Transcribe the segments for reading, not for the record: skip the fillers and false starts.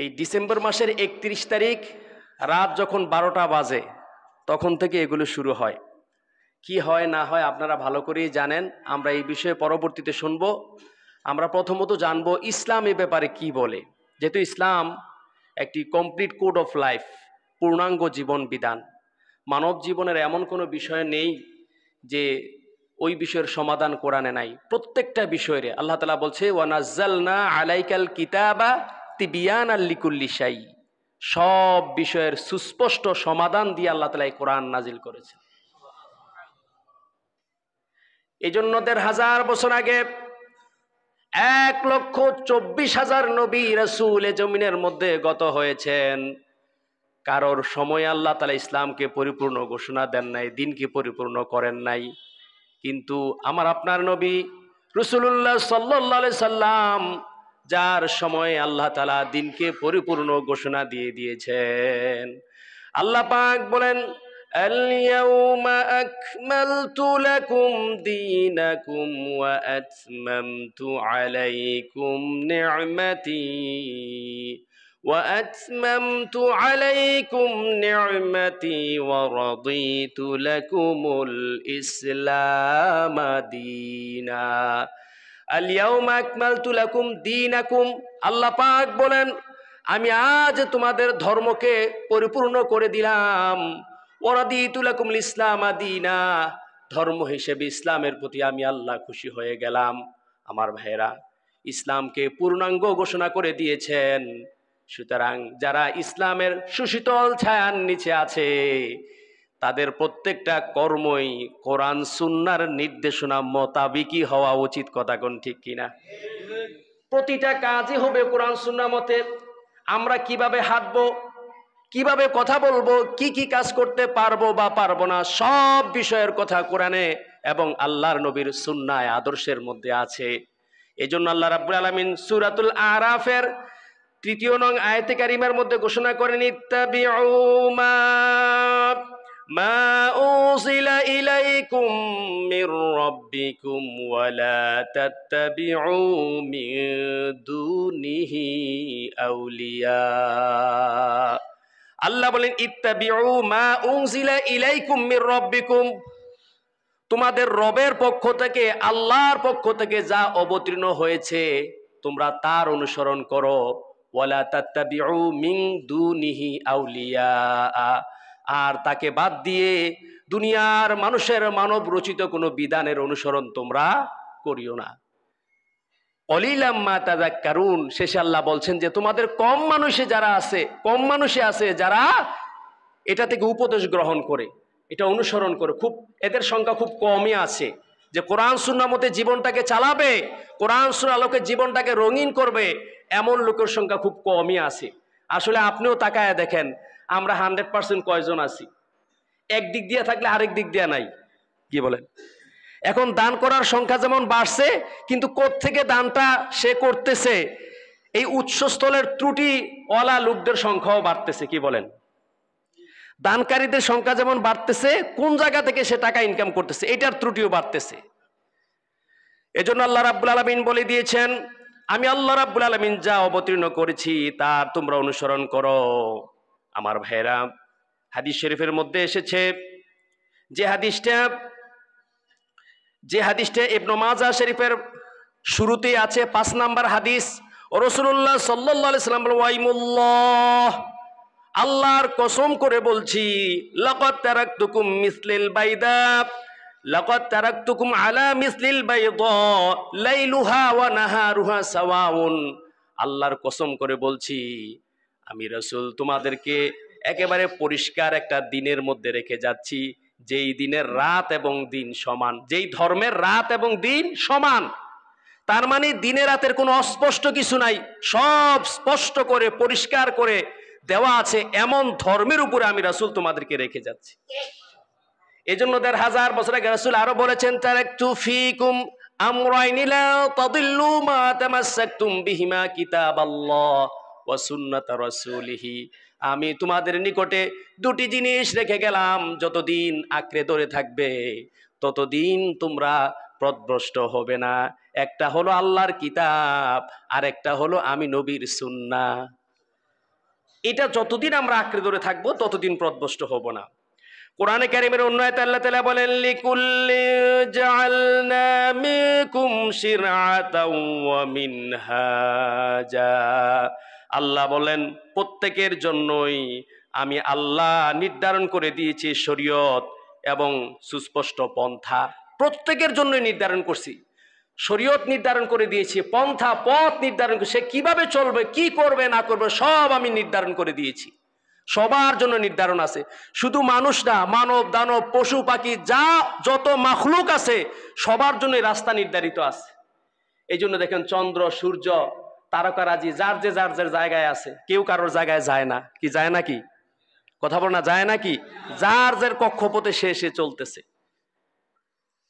এই ডিসেম্বর মাসের ৩১ তারিখ রাত যখন ১২টা বাজে তখন থেকে এগুলো শুরু হয়। কি হয় না হয় আপনারা ভালো করেই জানেন। আমরা এই বিষয়ে পরবর্তীতে শুনব। আমরা প্রথমত জানবো ইসলাম এ ব্যাপারে কি বলে, যেহেতু ইসলাম একটি কমপ্লিট কোড অফ লাইফ, পূর্ণাঙ্গ জীবন বিধান। মানব জীবনের এমন কোনো বিষয় নেই যে ওই বিষয়ের সমাধান কোরআনে নাই। প্রত্যেকটা বিষয়ে আল্লাহ তাআলা বলছে ওয়ানাজ্জালনা আলাইকাল কিতাবা তিবিয়ানাল লিকুল্লি শাই। সব বিষয়ের সুস্পষ্ট সমাধান দিয়ে আল্লাহ তাআলা এই কোরআন নাজিল করেছেন। এই জন্য ১৫০০ বছর আগে ১,২৪,০০০ নবী রাসূল এ জমিনের মধ্যে গত হয়েছেন। কারোর সময় আল্লাহ তাআলা ইসলামকে পরিপূর্ণ ঘোষণা দেন নাই, দিনকে পরিপূর্ণ করেন নাই। কিন্তু আমার আপনার নবী রাসূলুল্লাহ সাল্লাল্লাহু আলাইহি সাল্লাম, যার সময় আল্লাহ তাআলা দিনকে পরিপূর্ণ ঘোষণা দিয়ে দিয়েছেন। আল্লাহ পাক বলেন আল-ইয়াউমা আকমালতু লাকুম দীনাকুম ওয়া আতমামতু আলাইকুম নি'মাতি وأتممت عليكم نعمتي ورضيت لكم الإسلام دينا اليوم أكملت لكم دينكم। আল্লাহ পাক বলেন আমি আজ তোমাদের ধর্মকে পরিপূর্ণ করে দিলাম। ওয়ারাদিতু লাকুমুল ইসলাম দীনা, ধর্ম হিসেবে ইসলামের প্রতি আমি আল্লাহ খুশি হয়ে গেলাম। আমার ভাইরা, ইসলামকে পূর্ণাঙ্গ ঘোষণা করে দিয়েছেন। সুতরাং যারা ইসলামের সুশীতল ছায়ার নিচে আছে তাদের প্রত্যেকটা কর্মই কোরআন সুন্নাহর নির্দেশনা মোতাবেকই হওয়া উচিত। কথা কোন ঠিক কিনা? প্রতিটা কাজই হবে কোরআন সুন্নাহ মতে। আমরা কিভাবে হাঁটবো, কিভাবে কথা বলবো, কি কি কাজ করতে পারবো বা পারবো না, সব বিষয়ের কথা কোরআনে এবং আল্লাহর নবীর সুন্নায় আদর্শের মধ্যে আছে। এজন্য আল্লাহ রাব্বুল আলামিন সূরাতুল আরাফের ৩য় নং আয়াতে কারিমার মধ্যে ঘোষণা করেন ইত্তাবিউ মা উনজিলা ইলাইকুম মির রাব্বিকুম ওয়া লা তাত্তাবিউ মিন দুনিহি আউলিয়া। আল্লাহ বলেন ইত্তাবিউ মা উনজিলা ইলাইকুম মির রাব্বিকুম, তোমাদের রবের পক্ষ থেকে, আল্লাহর পক্ষ থেকে যা অবতীর্ণ হয়েছে তোমরা তার অনুসরণ করো। ওয়ালা তাত্তাবিউ মিন দুনিহি আউলিয়া, আর তাকে বাদ দিয়ে দুনিয়ার মানুষের মানব রচিত কোনো বিধানের অনুসরণ তোমরা করিও না। কলিলাম মা তাযাক্কারুন, শেষে আল্লাহ বলছেন যে তোমাদের কম মানুষে আছে যারা এটা থেকে উপদেশ গ্রহণ করে, এটা অনুসরণ করে। এদের সংখ্যা খুব কমই আছে যে কোরআন সুন্নাহ মতে জীবনটাকে চালাবে, কোরআন সুন্নাহ আলোকে জীবনটাকে রঙিন করবে, এমন লোকের সংখ্যা খুব কমই আছে। আসলে আপনিও তাকায় দেখেন আমরা 100% কয়জন আছি? একদিক দিয়ে থাকলে আরেক দিক দিয়ে নাই, কি বলেন? এখন দান করার সংখ্যা যেমন বাড়ছে, কিন্তু কোত্থেকে দানটা সে করতেছে এই উৎসস্থলের ত্রুটিওয়ালা লোকদের সংখ্যাও বাড়তেছে, কি বলেন? দানকারীদের সংখ্যা যেমন বাড়তেছে, কোন জায়গা থেকে সে টাকা ইনকাম করতেছে এটার ত্রুটিও বাড়তেছে। এজন্য আল্লাহ রাব্বুল আলামিন বলে দিয়েছেন আমি আল্লাহ রাব্বুল আলামিন যা অবতীর্ণ করেছি তার তোমরা অনুসরণ করো। আমার ভাইরা, হাদিস শরীফের মধ্যে এসেছে যে হাদিসটা ইবনে মাজাহ শরীফের শুরুতে আছে, 5 নাম্বার হাদিস। রাসূলুল্লাহ সাল্লাল্লাহু আলাইহি সাল্লাম বলেন ওয়াইমুল্লাহ, আল্লাহর কসম করে বলছি, লাকাদ তারাকতুকুম আলা মিসলিল বাইদা লাইলুহা ওয়া নাহারুহা সাওয়াউন। আল্লাহর কসম করে বলছি আমি রাসূল তোমাদেরকে একেবারে পরিষ্কার একটা দিনের মধ্যে রেখে যাচ্ছি, যেই দিনের রাত এবং দিন সমান, যেই ধর্মের রাত এবং দিন সমান। তার মানে দিনে রাতের কোনো অস্পষ্ট কিছু নাই, সব স্পষ্ট করে পরিষ্কার করে দেওয়া আছে, এমন ধর্মের উপরে আমি রাসূল তোমাদেরকে রেখে যাচ্ছি। এজন্য ১৫০০ বছর আগে রাসূল আরো বলেছেন তারাকতু ফীকুম আমরাইনি লা তাদিল্লু মা তামাসসাকতুম বিহিমা কিতাবাল্লাহ ওয়া সুন্নাত রাসূলিহি, আমি তোমাদের নিকটে দুটি জিনিস রেখে গেলাম, যতদিন আঁকড়ে ধরে থাকবে ততদিন তোমরা পথভ্রষ্ট হবে না। একটা হলো আল্লাহর কিতাব, আর একটা হলো আমি নবীর সুন্নাহ। এটা যতদিন আমরা আঁকড়ে ধরে থাকবো ততদিন পথভ্রষ্ট হব না। কোরআনে কারীমের অন্য আয়াতে আল্লাহ তাআলা বলেন, লিকুল্লি জাআলনা মিনকুম শিরআতাও ওয়া মিনহাজা। আল্লাহ বলেন, প্রত্যেকের জন্যই আমি আল্লাহ নির্ধারণ করে দিয়েছি শরীয়ত এবং সুস্পষ্ট পন্থা। প্রত্যেকের জন্যই নির্ধারণ করছি, শরীয়ত নির্ধারণ করে দিয়েছি, পন্থা পথ নির্ধারণ করে সে কিভাবে চলবে, কি করবে না করবে সব আমি নির্ধারণ করে দিয়েছি। সবার জন্য নির্ধারণ আছে, শুধু মানুষ না, মানব দানব পশু পাখি যা যত মাখলুক আছে সবার জন্য রাস্তা নির্ধারিত আছে। এই জন্য দেখেন চন্দ্র সূর্য তারকারাজি যার যে জায়গায় আছে, কেউ কারোর জায়গায় যায় না। কি যায় নাকি? কথা বল না, যায় নাকি? যার যার কক্ষপথে সে চলতেছে।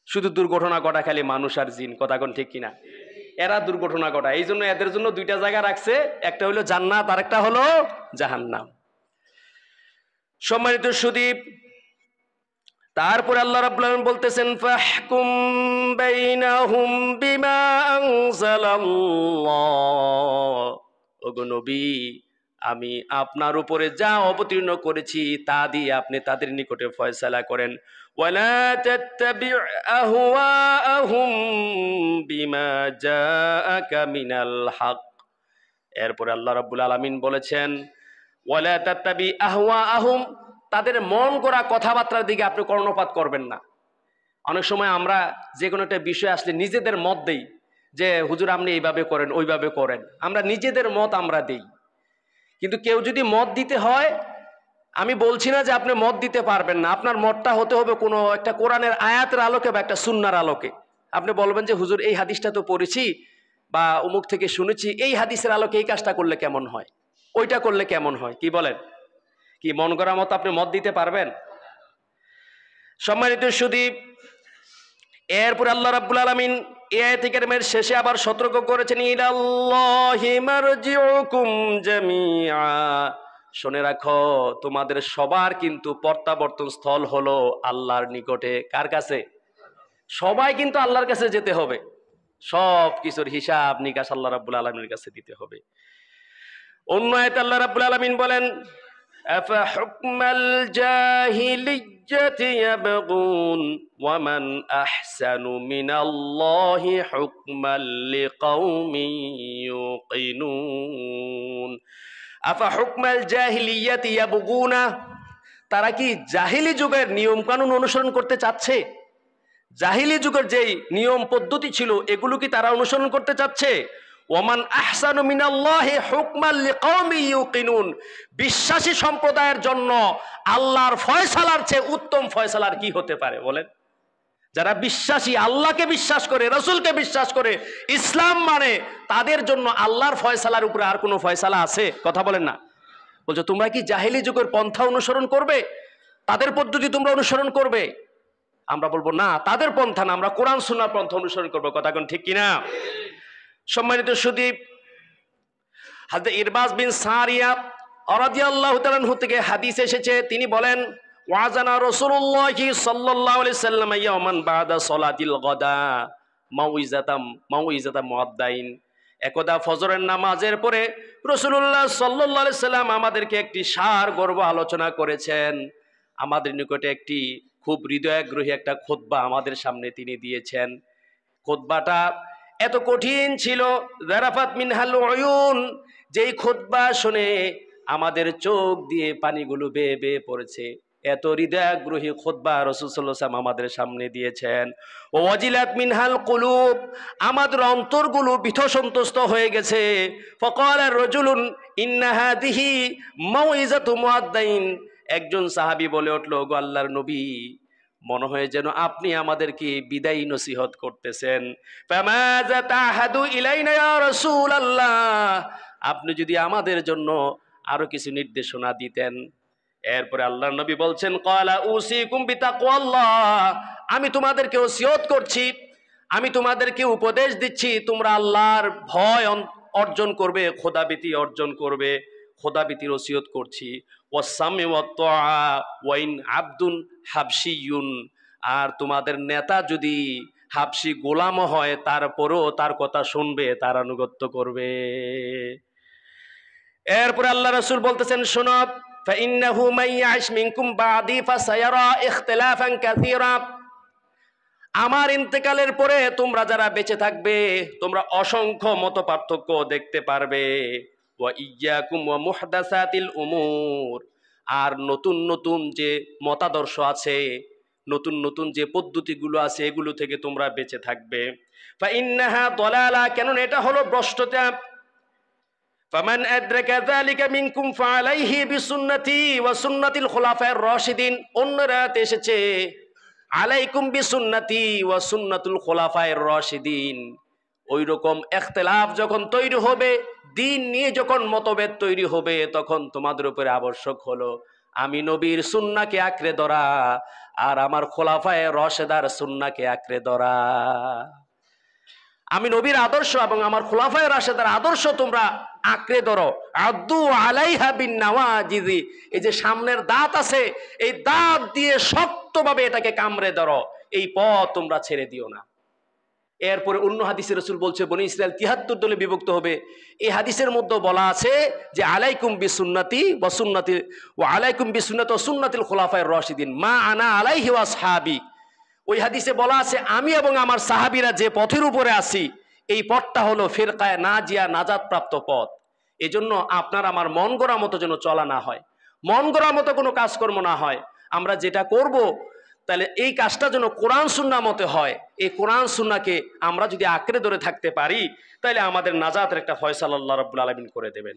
শুধু দুর্ঘটনা ঘটা খালি মানুষ আর জিন। কথা কোন ঠিক কিনা? এরা দুর্ঘটনা ঘটায়, এই জন্য এদের জন্য দুইটা জায়গা রাখছে, একটা হলো জান্নাত আর একটা হলো জাহান্নাম। সম্মানিত সুদীপ, তারপরে আল্লাহ রাব্বুল আলামিন বলতেছেন, ফাহকুম বাইনাহুম বিমা আনজালাল্লাহ। ওগো নবী, আমি আপনার উপরে যা অবতীর্ণ করেছি তা দিয়ে আপনি তাদের নিকটে ফয়সালা করেন। ওয়ালা তাত্তাবি' আহওয়াআহুম বিমা জাআকা মিনাল হক। এরপরে আল্লাহ রাব্বুল আলামিন বলেছেন, ওয়ালা তাত্তাবি' আহওয়াআহুম, তাদের মন গড়া কথাবার্তার দিকে আপনি কর্ণপাত করবেন না। অনেক সময় আমরা যে কোনো একটা বিষয় আসলে নিজেদের মত দেই, যে হুজুর আপনি এইভাবে করেন ওইভাবে করেন, আমরা নিজেদের মত আমরা দেই। কিন্তু কেউ যদি মত দিতে হয়, আমি বলছি না যে আপনি মত দিতে পারবেন না, আপনার মতটা হতে হবে কোনো একটা কোরআনের আয়াতের আলোকে বা একটা সুন্নাহর আলোকে। আপনি বলবেন যে হুজুর এই হাদিসটা তো পড়েছি বা অমুক থেকে শুনেছি, এই হাদিসের আলোকে এই কাজটা করলে কেমন হয়, ওইটা করলে কেমন হয়, কি বলেন? কি মন করা মতো আপনি মত দিতে পারবেন? সম্মানিত সুদীপ, এরপর আল্লাহ রাব্বুল আলামিন এই আয়াতে কারিমের শেষে আবার সতর্ক করেছেন, ইলাল্লাহি মারজিউকুম জামিআ। শুনে রাখো, তোমাদের সবার কিন্তু প্রত্যাবর্তন স্থল হলো আল্লাহর নিকটে। কার কাছে? সবাই কিন্তু আল্লাহর কাছে যেতে হবে, সব কিছুর হিসাব নিকাশ আল্লাহ রাব্বুল আলামিনের কাছে দিতে হবে। অন্য আয়াতে আল্লাহ রাব্বুল আলামিন বলেন, আফাহুকমাল জাহিলিয়্যাতি ইয়াবগুন ওয়া মান আহসানু মিনাল্লাহি হুকমান লিকাউমিন ইউকিনুন। আফাহুকমাল জাহিলিয়্যাতি ইয়াবগুনা, তারা কি জাহিলি যুগের নিয়ম কানুন অনুসরণ করতে চাচ্ছে? জাহিলি যুগের যেই নিয়ম পদ্ধতি ছিল এগুলো কি তারা অনুসরণ করতে চাচ্ছে? ওয়ামান আহসানু মিনাল্লাহি হুকমান লিকাউমিন ইউকিনুন, বিশ্বাসী সম্প্রদায়ের জন্য আল্লাহর ফয়সালার চেয়ে উত্তম ফয়সালার কি হতে পারে বলেন? যারা বিশ্বাসী, আল্লাহকে বিশ্বাস করে, রাসূলকে বিশ্বাস করে, ইসলাম মানে, তাদের জন্য আল্লাহর ফয়সালার উপরে আর কোনো ফয়সালা আছে? কথা বলেন না। বলছো তোমরা কি জাহিলি যুগের পন্থা অনুসরণ করবে, তাদের পদ্ধতি তোমরা অনুসরণ করবে? আমরা বলবো না, তাদের পন্থা না, আমরা কোরআন সুন্নাহর পন্থা অনুসরণ করবো। কথা কোন ঠিক কিনা? সম্মানিত সুদীপ, হযরত ইরবাজ বিন সারিয়া রাদিয়াল্লাহু তাআলা আনহু থেকে হাদিস এসেছে, তিনি বলেন, ওয়াজানা রাসূলুল্লাহি সাল্লাল্লাহু আলাইহি সাল্লাম ইয়াওমান বাদা সালাতিল গাদা মাউইজাতাম মুআদ্দাইন। একদা ফজরের নামাজের পরে রাসূলুল্লাহ সাল্লাল্লাহু আলাইহি সাল্লাম আমাদেরকে একটি সার গর্ব আলোচনা করেছেন। আমাদের নিকটে একটি খুব হৃদয়াগ্রহী একটা খুতবা আমাদের সামনে তিনি দিয়েছেন। খুতবাটা এত কঠিন ছিল, যারাফাত মিনহাল উয়ুন, যেই খুতবা শুনে আমাদের চোখ দিয়ে পানিগুলো বেয়ে বেয়ে পড়েছে। এত হৃদয়াগ্রহী খুতবা রাসূল সাল্লাল্লাহু আলাইহি ওয়াসাল্লাম আমাদের সামনে দিয়েছেন। ওয়াজিলাত মিনহাল কুলুব, আমাদের অন্তরগুলো ভীতসন্ত্রস্ত হয়ে গেছে। ফাকালা রাজুলুন ইন্না হাদিহি মাউইজাতু মুআদ্দাইন, একজন সাহাবী বলে উঠল, গো আল্লাহর নবী, মনে হয় যেন আপনি আমাদেরকে বিদায়ী নসিহত করতেছেন। ফামাযা তাহাদু ইলাইনা ইয়া রাসূলুল্লাহ, আপনি যদি আমাদের জন্য আরো কিছু নির্দেশনা দিতেন। এরপরে আল্লাহর নবী বলছেন, ক্বালা উসিকুম বিতাকওয়াল্লাহ, আমি তোমাদেরকে ওসিয়ত করছি, আমি তোমাদেরকে উপদেশ দিচ্ছি, তোমরা আল্লাহর ভয় অর্জন করবে, খোদাভীতি অর্জন করবে, খোদাভীতির ওসিয়ত করছি। ওয়াসসামি ওয়াত-তাআ ওয়া ইন আবদুন হাবশিয়ুন, আর তোমাদের নেতা যদি হাবশি গোলামও হয় তারপরও তার কথা শুনবে, তার আনুগত্য করবে। এরপরে আল্লাহ রাসূল বলতেছেন, শোনো, ফাইন্নাহু মান ইয়াইশ মিনকুম বাদি ফাসায়ারা ইখতিলাফান কাসীরা। আমার ইন্তেকালের পরে তোমরা যারা বেঁচে থাকবে তোমরা অসংখ্য মতপার্থক্য দেখতে পারবে। ওয়া ইয়্যাকুম ওয়া মুহদাসাতিল উমুর, আর নতুন নতুন যে মতাদর্শ আছে, নতুন নতুন যে পদ্ধতিগুলো আছে, এগুলো থেকে তোমরা বেঁচে থাকবে। ফাইন্নাহা দালালা, কেননা এটা হলো ভ্রষ্টতা। ফামান আদরাকা যালিকা মিনকুম ফাআলাইহি বিসুন্নতি ওয়া সুন্নাতিল খুলাফায়ে রাশিদিন। অন্য রাতে এসেছে আলাইকুম বিসুন্নতি ওয়া সুন্নাতুল খুলাফায়ে রাশিদিন। ওই রকম ইখতিলাফ যখন তৈরি হবে, দিন নিয়ে যখন মতভেদ তৈরি হবে, তখন তোমাদের উপরে আবশ্যক হলো আমি নবীর সুন্নাহকে আঁকড়ে ধরা আর আমার খুলাফায়ে রাশিদার সুন্নাহকে আঁকড়ে ধরা। আমি নবীর আদর্শ এবং আমার খুলাফায়ে রাশিদার আদর্শ তোমরা আঁকড়ে ধরো। আদু আলাইহা বিন নাওয়াজিজি, এই যে সামনের দাঁত আছে, এই দাঁত দিয়ে শক্তভাবে এটাকে কামড়ে ধরো, এই পথ তোমরা ছেড়ে দিও না। এরপরে অন্য হাদিসে রাসূল বলছে বনি ইসরাইল ৭৩ দলে বিভক্ত হবে। এই হাদিসের মধ্যে বলা আছে যে আলাইকুম বিসুন্নতি ওয়া সুন্নতি ওয়া আলাইকুম বিসুন্নতি ওয়া সুন্নাতিল খুলাফায়ে রাশিদিন মা আনা আলাইহি ওয়া আসহাবি। ওই হাদিসে বলা আছে আমি এবং আমার সাহাবীরা যে পথের উপরে আছি, এই পথটা হলো ফিরকায়ে নাজিয়া, নাজাত প্রাপ্ত পথ। এজন্য আপনার আমার মন গড়া মতো যেন চলা না হয়, মন গড়া মতো কোনো কাজকর্ম না হয়। আমরা যেটা করব তাহলে এই কাজটা যেন কোরআন সুন্নাহ মতে হয়। এই কোরআন সুন্নাহকে আমরা যদি আঁকড়ে ধরে থাকতে পারি, তাহলে আমাদের নাজাতের একটা ফয়সালা আল্লাহ রাব্বুল আলামিন করে দেবেন।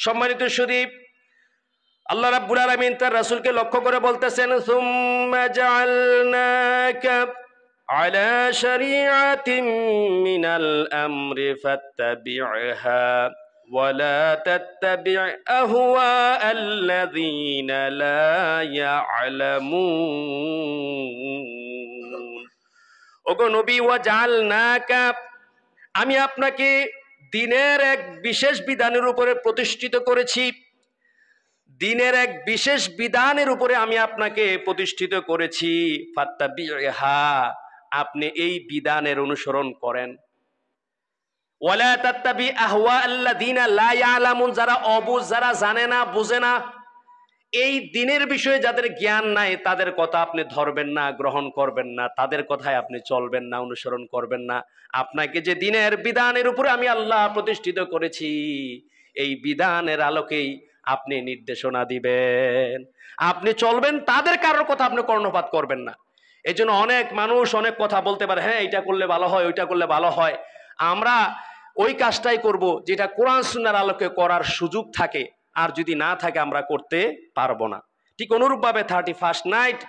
সম্মানিত শুধু আল্লাহ রাব্বুল আলামিন তার রাসূলকে লক্ষ্য করে বলতেছেন, সুম্মা জাআলনাকা আলা শরীআতিন মিনাল আমরি ফাত্তাবি'হা ওয়া লা তাত্তাবি' আহওয়াআল্লাযীনা লা ইয়া'লামুন। ওগো নবী, ওয়া জাআলনাকা, আমি আপনাকে দ্বীনের এক বিশেষ বিধানের উপরে প্রতিষ্ঠিত করেছি। দ্বীনের এক বিশেষ বিধানের উপরে আমি আপনাকে প্রতিষ্ঠিত করেছি। ফাত্তাবি'হা, আপনি এই বিধানের অনুসরণ করেন। ওয়ালা তাত্তাবি আহওয়াআল্লাযীনা লা ইয়ালামুন, যারা অবুঝ, যারা জানে না, বুঝে না, এই দ্বীনের বিষয়ে যাদের জ্ঞান নাই, তাদের কথা আপনি ধরবেন না, গ্রহণ করবেন না, তাদের কথায় আপনি চলবেন না, অনুসরণ করবেন না। আপনাকে যে দ্বীনের বিধানের উপরে আমি আল্লাহ প্রতিষ্ঠিত করেছি, এই বিধানের আলোকেই আপনি নির্দেশনা দিবেন, আপনি চলবেন, তাদের কারোর কথা আপনি কর্ণপাত করবেন না। এই জন্য অনেক মানুষ অনেক কথা বলতে পারে, হ্যাঁ এটা করলে ভালো হয়, ওইটা করলে ভালো হয়। আমরা ওই কাজটাই করব যেটা কোরআন সুন্নাহর আলোকে করার সুযোগ থাকে, আর যদি না থাকে আমরা করতে পারবো না। ঠিক অনুরূপভাবে 31st নাইট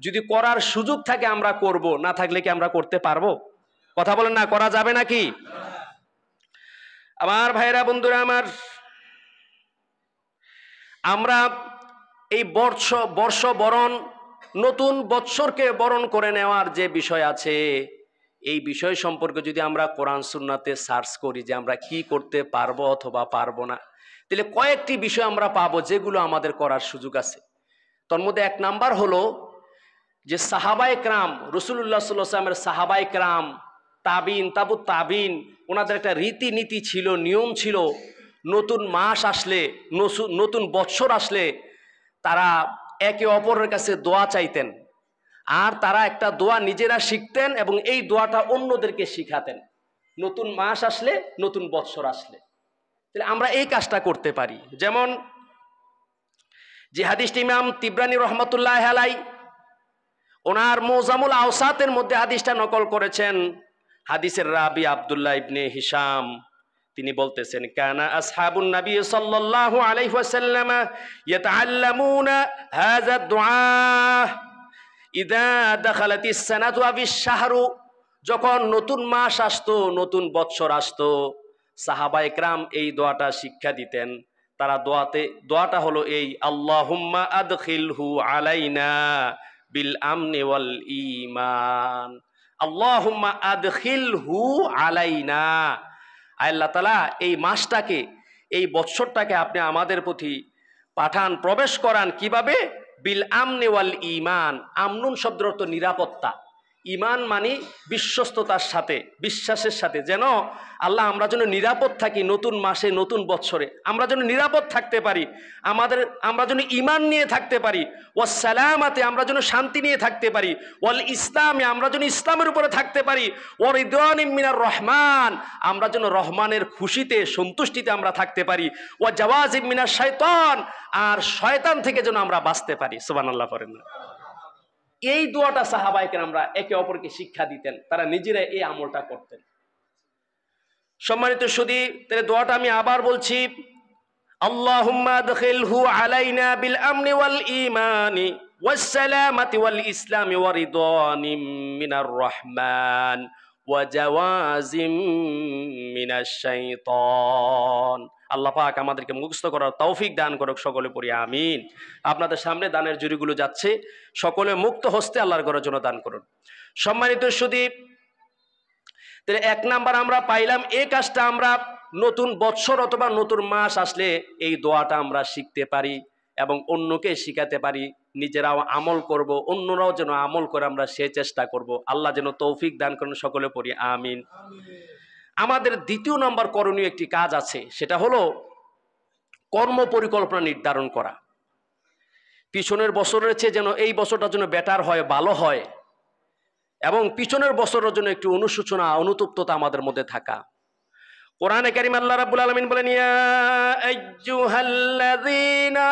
যদি করার সুযোগ থাকে আমরা করব, না থাকলে কি আমরা করতে পারবো? কথা বলেন না, করা যাবে নাকি? আমার ভাইরা, বন্ধুরা আমার, আমরা এই বর্ষ বরণ, নতুন বৎসরকে বরণ করে নেওয়ার যে বিষয় আছে, এই বিষয় সম্পর্কে যদি আমরা কোরআন সুন্নাতে সার্চ করি যে আমরা কি করতে পারবো অথবা পারবো না, তাহলে কয়েকটি বিষয় আমরা পাবো যেগুলো আমাদের করার সুযোগ আছে। তার মধ্যে এক নাম্বার হলো যে সাহাবায়ে কেরাম, রাসূলুল্লাহ সাল্লাল্লাহু আলাইহি ওয়াসাল্লামের সাহাবায়ে কেরাম, তাবিন, তাবুত তাবিন, ওনাদের একটা রীতিনীতি ছিল, নিয়ম ছিল। নতুন মাস আসলে, নতুন বৎসর আসলে তারা একে অপরের কাছে দোয়া চাইতেন, আর তারা একটা দোয়া নিজেরা শিখতেন এবং এই দোয়াটা অন্যদেরকে শিখাতেন। নতুন মাস আসলে, নতুন বৎসর আসলে, তাহলে আমরা এই কাজটা করতে পারি। যেমন যে হাদিসটি ইমাম তিবরানী রহমতুল্লাহ আলাই ওনার মুজামুল আওসাতের মধ্যে হাদিসটা নকল করেছেন। হাদিসের রাবি আব্দুল্লাহ ইবনে হিশাম, তিনি বলতেছেন, কানা আসহাবুন নবী সাল্লাল্লাহু আলাইহি ওয়াসাল্লাম ইয়াতাআল্লামুনা হাযা দুআ ইযা দাখালাতিস সানাতু ওয়া ফিশ শাহরু। যখন নতুন মাস আসতো, নতুন বৎসর আসতো, সাহাবায়ে কেরাম এই দোয়াটা শিক্ষা দিতেন। তারা দোয়াটা হলো এই, আল্লাহুম্মা আদখিলহু আলাইনা বিল আমনি ওয়াল ঈমান। আল্লাহুম্মা আদখিলহু আলাইনা, আল্লাহ তাআলা এই মাসটাকে, এই বৎসরটাকে আপনি আমাদের প্রতি পাঠান, প্রবেশ করান। কিভাবে? বিল আমনি ওয়াল ঈমান। আমনুন শব্দের অর্থ নিরাপত্তা। ইমান মানে বিশ্বস্ততার সাথে, বিশ্বাসের সাথে, যেন আল্লাহ আমরা যেন নিরাপদ থাকি নতুন মাসে নতুন বৎসরে, আমরা যেন নিরাপদ থাকতে পারি, আমরা যেন ইমান নিয়ে থাকতে পারি, ওয়াস সালামাতে আমরা যেন শান্তি নিয়ে থাকতে পারি, ওয়াল ইসলামে আমরা যেন ইসলামের উপরে থাকতে পারি, ওয়া রিদওয়ানিম মিনার রহমান আমরা যেন রহমানের খুশিতে সন্তুষ্টিতে আমরা থাকতে পারি, ওয়া জাওয়াজিম মিনাশ শাইতান আর শয়তান থেকে যেন আমরা বাঁচতে পারি। সুবহানাল্লাহ পড়েন না? এই দোয়াটা সাহাবায়ে কেরামরা একে অপরকে শিক্ষা দিতেন, তারা নিজেরা এই আমলটা করতেন। সম্মানিত সুধী, তাহলে দোয়াটা আমি আবার বলছি, আল্লাহুম্মা আদখিলহু আলাইনা বিল আমনি ওয়াল ঈমানি ওয়াস সালামাতি ওয়াল ইসলামি ওয়া রিদওয়ানিম মিনার রহমান ওয়া জাওয়াজিম মিনাশ শাইতান। আল্লাহ পাক আমাদেরকে মুখস্থ করার তৌফিক দান করুক, সকলে পড়ি আমিন। আপনাদের সামনে দানের জুরিগুলো যাচ্ছে, সকলে মুক্ত হস্তে আল্লাহর ঘরের জন্য দান করুন। সম্মানিত সুধী, তাহলে 1 নাম্বার আমরা পাইলাম, এই কাজটা আমরা নতুন বৎসর অথবা নতুন মাস আসলে এই দোয়াটা আমরা শিখতে পারি এবং অন্যকে শিখাতে পারি, নিজেরাও আমল করব, অন্যরাও যেন আমল করে আমরা সে চেষ্টা করব। আল্লাহ যেন তৌফিক দান করেন, সকলে পড়ি আমিন। আমাদের 2 নম্বর করণীয় একটি কাজ আছে, সেটা হলো কর্ম পরিকল্পনা নির্ধারণ করা। পিছনের বছরের চেয়ে যেন এই বছরটা যেন বেটার হয়, ভালো হয়, এবং পিছনের বছরের জন্য একটু অনুশোচনা অনুতপ্ততা আমাদের মধ্যে থাকা। কোরআনে কারীম আল্লাহ রাব্বুল আলামিন বলেন, ইয়া আইয়ুহাল্লাযীনা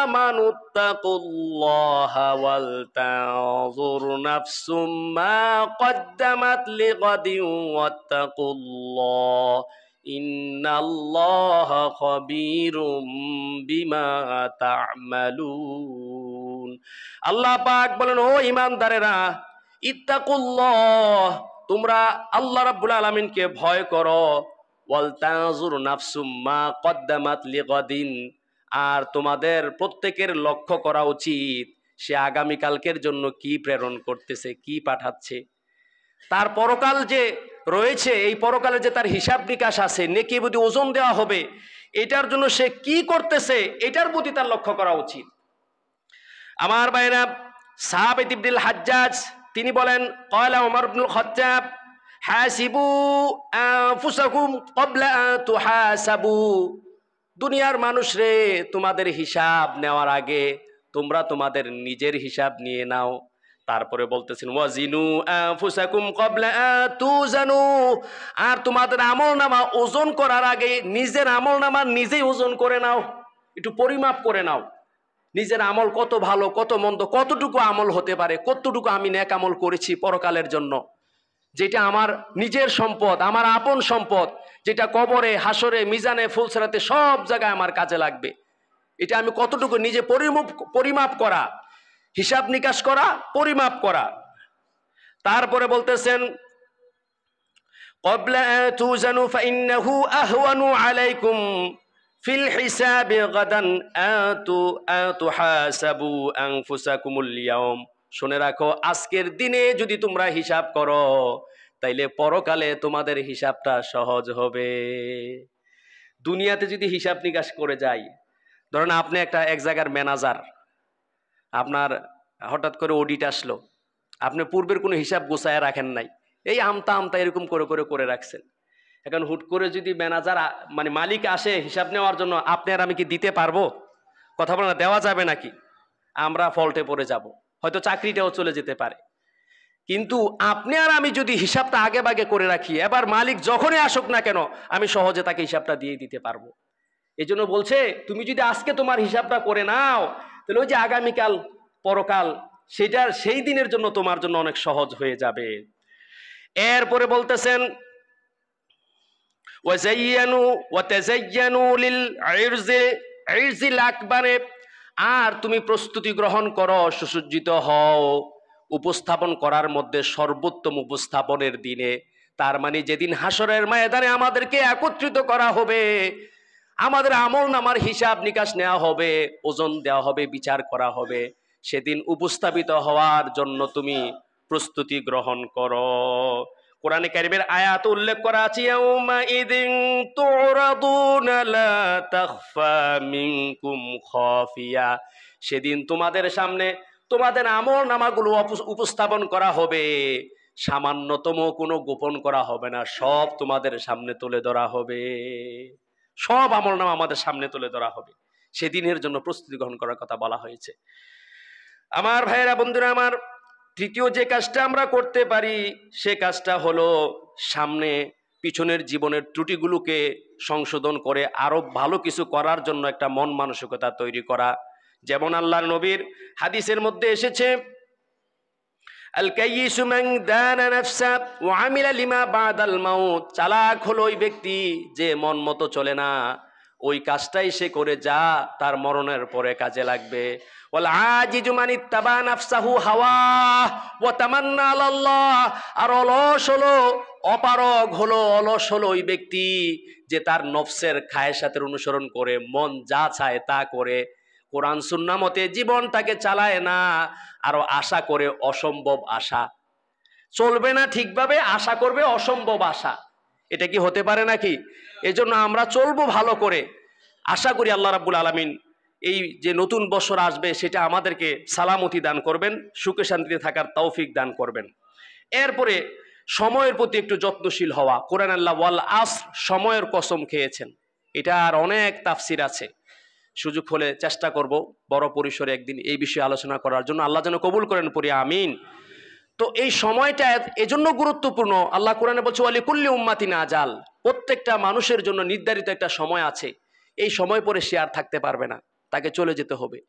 আমানুত্তাকুল্লাহা ওয়াল তানজুর নাফসুম মা কদ্দামাত লিগাদিন ওয়াত্তাকুল্লাহ ইন্নাল্লাহা খাবীরুম বিমা তা'মালুন। আল্লাহ পাক বলেন, ও ঈমানদারেরা, ইত্তাকুল্লাহ তোমরা আল্লাহ রাব্বুল আলামিনকে ভয় করো, ওয়াল তানজুর নাফসুম মা কদ্দামাত লিগাদিন আর তোমাদের প্রত্যেকের লক্ষ্য করা উচিত সে আগামীকালকের জন্য কি প্রেরণ করতেছে, কি পাঠাচ্ছে। তার পরকাল যে রয়েছে, এই পরকালে যে তার হিসাব নিকাশ আছে, নেকি বুদ্ধি ওজন দেওয়া হবে, এটার জন্য সে কি করতেছে এটার প্রতি তার লক্ষ্য করা উচিত। আমার ভাইরা, সাহাবী ইবনুল হাজ্জাজ তিনি বলেন, ক্বালা ওমর ইবনুল খাত্তাব হাসিবু আনফুসাকুম ক্বাবলা আন তুহাসাবু। দুনিয়ার মানুষ রে, তোমাদের হিসাব নেওয়ার আগে তোমরা তোমাদের নিজের হিসাব নিয়ে নাও। তারপরে বলতেছেন, ওয়াজিনু আনফুসাকুম ক্বাবলা আন তুজানু, আর তোমাদের আমলনামা ওজন করার আগে নিজের আমলনামা নিজেই ওজন করে নাও, একটু পরিমাপ করে নাও। নিজের আমল কত ভালো কত মন্দ, কতটুকু আমল হতে পারে, কতটুকু আমি নেক আমল করেছি পরকালের জন্য, যেটা আমার নিজের সম্পদ, আমার আপন সম্পদ, যেটা কবরে, হাসরে, মিজানে, ফুলসিরাতে সব জায়গায় আমার কাজে লাগবে। এটা আমি কতটুকু নিজে পরিমাপ করা, হিসাব নিকাশ করা, পরিমাপ করা। তারপরে বলতেছেন, ক্বাবলা আন তুজানু ফাইন্নাহু আহওয়ানু আলাইকুম ফিল হিসাবি গাদান তুহাসাবু আনফুসাকুমুল ইয়াউম। শুনে রাখো, আজকের দিনে যদি তোমরা হিসাব করো তাইলে পরকালে তোমাদের হিসাবটা সহজ হবে। দুনিয়াতে যদি হিসাব নিকাশ করে যাই, ধরেন আপনি এক জায়গার ম্যানেজার, আপনার হঠাৎ করে অডিট আসলো, আপনি পূর্বের কোনো হিসাব গোছায় রাখেন নাই, এই আমতা আমতা এরকম করে করে করে রাখছেন। এখন হুট করে যদি ম্যানেজার মানে মালিক আসে হিসাব নেওয়ার জন্য, আপনি আর আমি কি দিতে পারবো? কথা বলে না, দেওয়া যাবে নাকি? আমরা ফল্টে পড়ে যাব, হয়তো চাকরিটাও চলে যেতে পারে। কিন্তু আপনি আর আমি যদি হিসাবটা আগে ভাগে করে রাখি, এবার মালিক যখনই আসুক না কেন আমি সহজে তাকে হিসাবটা দিয়ে দিতে পারবো। এই জন্য বলছে, তুমি যদি আজকে তোমার হিসাবটা করে নাও, তাহলে ওই যে আগামীকাল পরকাল, সেই দিনের জন্য তোমার জন্য অনেক সহজ হয়ে যাবে। এরপরে বলতেছেন, ওয়াজাইয়ানু ওয়াতাজাইয়ানু লিল ইরজিল আকবারে, আর তুমি প্রস্তুতি গ্রহণ করো, সুসজ্জিত হও উপস্থাপন করার মধ্যে সর্বোত্তম উপস্থাপনের দিনে। তার মানে যেদিন হাসরের ময়দানে আমাদেরকে একত্রিত করা হবে, আমাদের আমলনামার হিসাব নিকাশ নেওয়া হবে, ওজন দেওয়া হবে, বিচার করা হবে, সেদিন উপস্থাপিত হওয়ার জন্য তুমি প্রস্তুতি গ্রহণ করো। কোরআনে কারীমের আয়াত উল্লেখ করা আছে, ইয়াউমা ইদিন তুরাদুনা লা তাখফা মিনকুম খাফিয়া, সেদিন তোমাদের সামনে তোমাদের আমল নামাগুলো উপস্থাপন করা হবে, সামান্যতম কোনো গোপন করা হবে না, সব তোমাদের সামনে তুলে ধরা হবে, সব আমল নামা আমাদের সামনে তুলে ধরা হবে। সেদিনের জন্য প্রস্তুতি গ্রহণ করার কথা বলা হয়েছে। আমার ভাইয়েরা, বন্ধুরা আমার, তৃতীয় যে কাজটা আমরা করতে পারি সে কাজটা হলো সামনে পিছনের জীবনের ত্রুটিগুলোকে সংশোধন করে আরো ভালো কিছু করার জন্য একটা মন মানসিকতা তৈরি করা। যেমন আল্লাহর নবীর হাদিসের মধ্যে এসেছে, আল কাইয়িসু মান দানা নাফসা ওয়া আমিলা লিমা বাদাল মাউত। চালাক হলো ওই ব্যক্তি যে মন মতো চলে না, ওই কাজটাই সে করে যা তার মরণের পরে কাজে লাগবে। ওয়াল আজিজু মান ইত্তাবা নাফসাহু হাওয়া ওয়া তামান্না আলাল্লাহ। আর অলস হলো, অপারগ হলো, অলস হলো ওই ব্যক্তি যে তার নফসের খায়েশাতের অনুসরণ করে, মন যা চায় তা করে, কোরআন সুন্নাহ মতে জীবনটাকে চালায় না, আরো আশা করে অসম্ভব আশা, চলবে না ঠিকভাবে, আশা করবে অসম্ভব আশা। এটা কি হতে পারে নাকি? এজন্য আমরা চলবো ভালো করে। আশা করি আল্লাহ রাব্বুল আলামিন এই যে নতুন বছর আসবে সেটা আমাদেরকে সালামতি দান করবেন, সুখে শান্তিতে থাকার তৌফিক দান করবেন। এরপরে সময়ের প্রতি একটু যত্নশীল হওয়া। কোরআন আল্লাহ ওয়াল আসর, সময়ের কসম খেয়েছেন। এটা আর অনেক তাফসির আছে, সুযোগ হলে চেষ্টা করব বড় পরিসরে একদিন এই বিষয়ে আলোচনা করার জন্য। আল্লাহ যেন কবুল করেন, পড়ি আমিন। তো এই সময়টা এজন্য গুরুত্বপূর্ণ, আল্লাহ কোরআনে বলছে ওয়ালি কুল্লি উম্মাতিন আজাল, প্রত্যেকটা মানুষের জন্য নির্ধারিত একটা সময় আছে, এই সময় পরে সে আর থাকতে পারবে না, তাকে চলে যেতে হবে।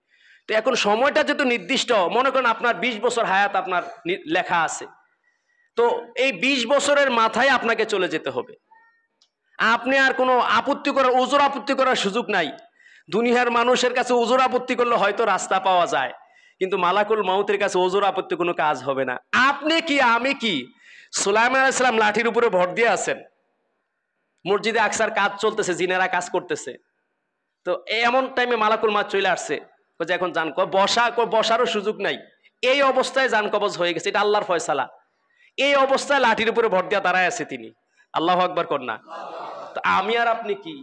তো এখন সময়টা যেহেতু নির্দিষ্ট, মনে করেন আপনার 20 বছর হায়াত আপনার লেখা আছে, তো এই 20 বছরের মাথায় আপনাকে চলে যেতে হবে। আপনি আর কোনো আপত্তি করার, ওজোর আপত্তি করার সুযোগ নাই। দুনিয়ার মানুষের কাছে ওজোর আপত্তি করলে হয়তো রাস্তা পাওয়া যায়, কিন্তু মালাকুল মাউতের কাছে ওজোর আপত্তি কোনো কাজ হবে না। আপনি কি আমি কি? সুলাইমান আলাইহিস সালাম লাঠির উপরে ভর দিয়ে আছেন, মসজিদে আকসার কাজ চলতেছে, জিনেরা কাজ করতেছে, তো এমন টাইমে মালাকুল মাউত চলে আসছে, যে এখন জান বসারও সুযোগ নাই, এই অবস্থায় জান কবজ হয়ে গেছে, এটা আল্লাহর ফয়সালা। এই অবস্থায় লাঠির উপরে ভর দিয়ে দাঁড়ায় আছে তিনি। আল্লাহু আকবার কন্যা। তো আমি আর আপনি কি?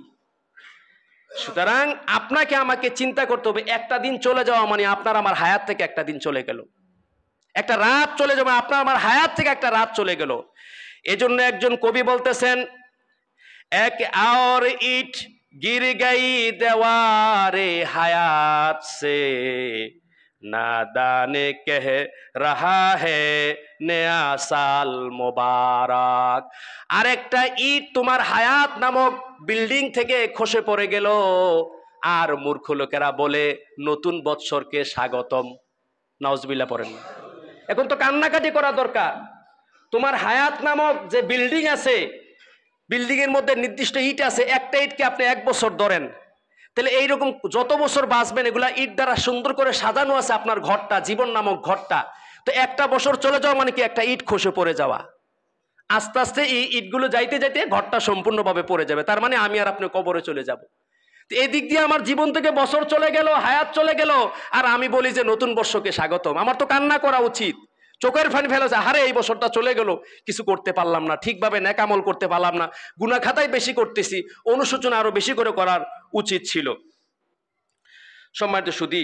সুতরাং আপনাকে আমাকে চিন্তা করতে হবে, একটা দিন চলে যাওয়া মানে আপনার আমার হায়াত থেকে একটা দিন চলে গেল, একটা রাত চলে যাবে, আপনার আমার হায়াত থেকে একটা রাত চলে গেল। এজন্য একজন কবি বলতেছেন, এক और ईट गिर गई दीवारे हयात से नादाने कह रहा है नया साल मुबारक। আরেকটা ইট তোমার হায়াত নামক বিল্ডিং থেকে খসে পড়ে গেল, আর মূর্খ লোকেরা বলে নতুন বৎসরকে স্বাগতম। নাউজুবিল্লাহ পড়েন না। এখন তো কান্নাকাটি করা দরকার। তোমার হায়াত নামক যে বিল্ডিং আছে, বিল্ডিং এর মধ্যে নির্দিষ্ট ইট আছে, একটা ইটকে আপনি 1 বছর ধরেন, তাহলে এইরকম যত বছর বাঁচবেন এগুলা ইট দ্বারা সুন্দর করে সাজানো আছে আপনার ঘরটা, জীবন নামক ঘরটা। তো একটা বছর চলে যাওয়া মানে কি একটা ইট খসে পড়ে যাওয়া। আস্তে আস্তে এই ইটগুলো যাইতে যাইতে ঘরটা সম্পূর্ণভাবে পড়ে যাবে, তার মানে আমি আর আপনি কবরে চলে যাব। তো এদিক দিয়ে আমার জীবন থেকে বছর চলে গেল, হায়াত চলে গেল, আর আমি বলি যে নতুন বর্ষকে স্বাগতম। আমার তো কান্না করা উচিত, চোখের পানি ফেলে যায়, হারে এই বছরটা চলে গেল, কিছু করতে পারলাম না, ঠিকভাবে নেক আমল করতে পারলাম না, গুনাহ খাতায় বেশি করতেছি, অনুশোচনা আরো বেশি করে করার উচিত ছিল। সম্মানিত সুধী,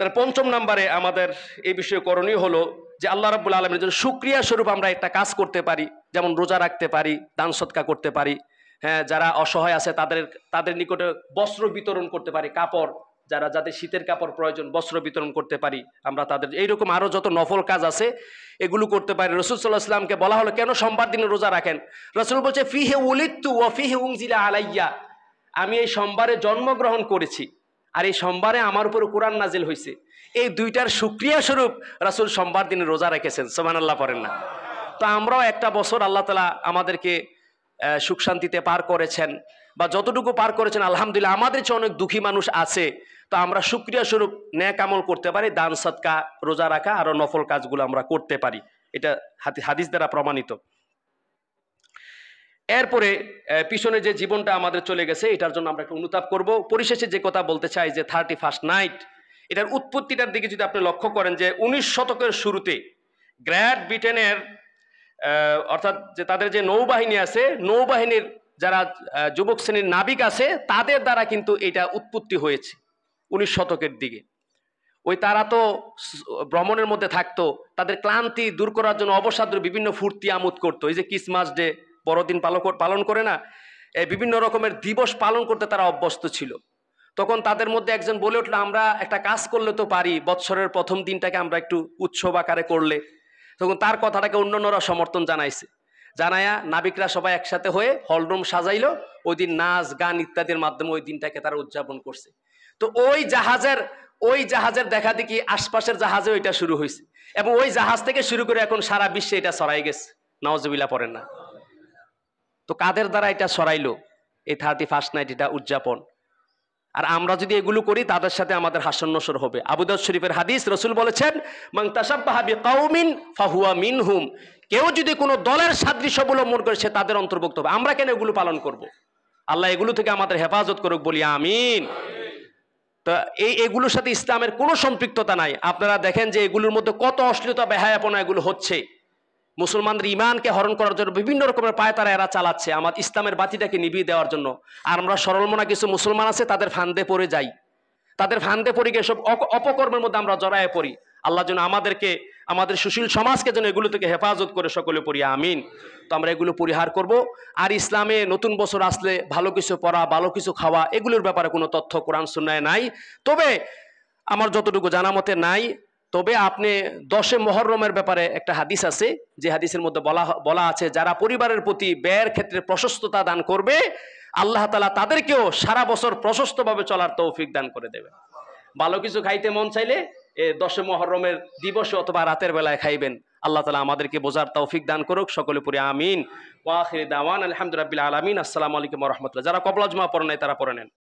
তার 5ম নম্বরে আমাদের এই বিষয়ে করণীয় হলো যে আল্লাহ রাব্বুল আলামিনের জন্য শুকরিয়া স্বরূপ আমরা একটা কাজ করতে পারি, যেমন রোজা রাখতে পারি, দান সদকা করতে পারি, হ্যাঁ, যারা অসহায় আছে তাদের নিকটে বস্ত্র বিতরণ করতে পারি, কাপড়, যাদের শীতের কাপড় প্রয়োজন বস্ত্র বিতরণ করতে পারি আমরা তাদের। এইরকম আরো যত নফল কাজ আছে এগুলো করতে পারি। রাসূল সাল্লাল্লাহু আলাইহি ওয়াসাল্লামকে বলা হলো কেন সোমবার দিনে রোজা রাখেন? রাসূল বলছে ফিহি উলিদতু ওয়া ফিহি উনজিলা আলাইয়া, আমি এই সোমবারে জন্মগ্রহণ করেছি আর এই সোমবারে আমার উপর কোরআন নাজিল হয়েছে। এই দুইটার শুকরিয়া স্বরূপ রাসূল সোমবার দিনে রোজা রেখেছেন। সুবহানাল্লাহ পড়েন না? তো আমরাও একটা বছর আল্লাহ তাআলা আমাদেরকে সুখ শান্তিতে পার করেছেন, বা যতটুকু পার করেছেন আলহামদুলিল্লাহ। আমাদের চেয়ে অনেক দুঃখী মানুষ আছে, তো আমরা শুকরিয়া স্বরূপ নেক আমল করতে পারি, দান সদকা, রোজা রাখা, আরো নফল কাজগুলো আমরা করতে পারি। এটা হাদিস দ্বারা প্রমাণিত। এরপরে পিছনে যে জীবনটা আমাদের চলে গেছে এটার জন্য আমরা একটু অনুতাপ করব। পরিশেষে যে কথা বলতে চাই যে 31st নাইট, এটার উৎপত্তিটার দিকে যদি আপনি লক্ষ্য করেন যে 19 শতকের শুরুতে গ্রেট ব্রিটেনের অর্থাৎ যে তাদের যে নৌবাহিনী আছে, নৌবাহিনীর যারা যুবক শ্রেণীর নাবিক আছে তাদের দ্বারা কিন্তু এটা উৎপত্তি হয়েছে 19 শতকের দিকে। ওই তারা তো ভ্রমণের মধ্যে থাকতো, তাদের ক্লান্তি দূর করার জন্য অবসাদ্র বিভিন্ন ফুর্তি আমোদ করতো। এই যে ক্রিসমাস ডে বড়দিন পালন করে না, এই বিভিন্ন রকমের দিবস পালন করতে তারা অভ্যস্ত ছিল। তখন তাদের মধ্যে একজন বলে উঠলো, আমরা একটা কাজ করলে তো পারি, বৎসরের প্রথম দিনটাকে আমরা একটু উৎসব আকারে করলে। তখন তার কথাটাকে অন্যান্যরা সমর্থন জানাইছে, জানায়া নাবিকরা সবাই একসাথে হয়ে হলরুম সাজাইলো, ওই দিন নাচ গান ইত্যাদির মাধ্যমে ওই দিনটাকে তারা উদযাপন করছে। তো ওই জাহাজের দেখা দেখি আশপাশের জাহাজে ওইটা শুরু হয়েছে, এবং ওই জাহাজ থেকে শুরু করে এখন সারা বিশ্বে এটা ছড়াই গেছে। নাউজুবিল্লাহ পড়েন না। তো কাদের দ্বারা এটা ছড়াইলো এই 31st নাইট এটা উদযাপন? আর আমরা যদি এগুলো করি তাদের সাথে আমাদের হাস্যনসর হবে। আবু দাউদ শরীফের হাদিস, রাসূল বলেছেন, মান তাশাব্বাহা বিকাউমিন ফাহুয়া মিনহুম, কেউ যদি কোনো দলের সাদৃশ্য অবলম্বন করে সে তাদের অন্তর্ভুক্ত হবে। আমরা কেন এগুলো পালন করব? আল্লাহ এগুলো থেকে আমাদের হেফাজত করুক, বলি আমিন। তো এগুলোর সাথে ইসলামের কোনো সম্পৃক্ততা নাই। আপনারা দেখেন যে এগুলোর মধ্যে কত অশ্লীলতা বেহায়াপনা এগুলো হচ্ছে। মুসলমানদের ইমানকে হরণ করার জন্য বিভিন্ন রকমের পায়তারা এরা চালাচ্ছে, আমার ইসলামের বাতিটাকে নিভিয়ে দেওয়ার জন্য। আর আমরা সরলমনা কিছু মুসলমান আছে, তাদের ফান্দে পড়ে যাই, তাদের ফান্দে পড়ে গিয়ে সব অপকর্মের মধ্যে আমরা জড়ায় পড়ি। আল্লাহ যেন আমাদেরকে, আমাদের সুশীল সমাজকে যেন এগুলো থেকে হেফাজত করে, সকলে পড়ি আমিন। তো আমরা এগুলো পরিহার করব। আর ইসলামে নতুন বছর আসলে ভালো কিছু পড়া, ভালো কিছু খাওয়া, এগুলোর ব্যাপারে কোনো তথ্য কোরআন সুন্নায় নাই। তবে আমার যতটুকু জানা মতে নাই। তবে আপনি 10 মুহররমের ব্যাপারে একটা হাদিস আছে, যে হাদিসের মধ্যে বলা আছে, যারা পরিবারের প্রতি ব্যয়ের ক্ষেত্রে প্রশস্ততা দান করবে, আল্লাহ তাআলা তাদেরকেও সারা বছর প্রশস্তভাবে চলার তৌফিক দান করে দেবে। ভালো কিছু খাইতে মন চাইলে 10 মুহররমের দিবসে অথবা রাতের বেলায় খাইবেন। আল্লাহ তাআলা আমাদেরকে বোঝার তৌফিক দান করুক, সকলে পড়ি আমিন। ওয়া আখির দাওয়ান আলহামদুলিল্লাহি রাব্বিল আলামিন। আসসালামু আলাইকুম ওয়া রাহমাতুল্লাহ। যারা কবলা জুমা পড়েন নাই তারা পড়ে নেন।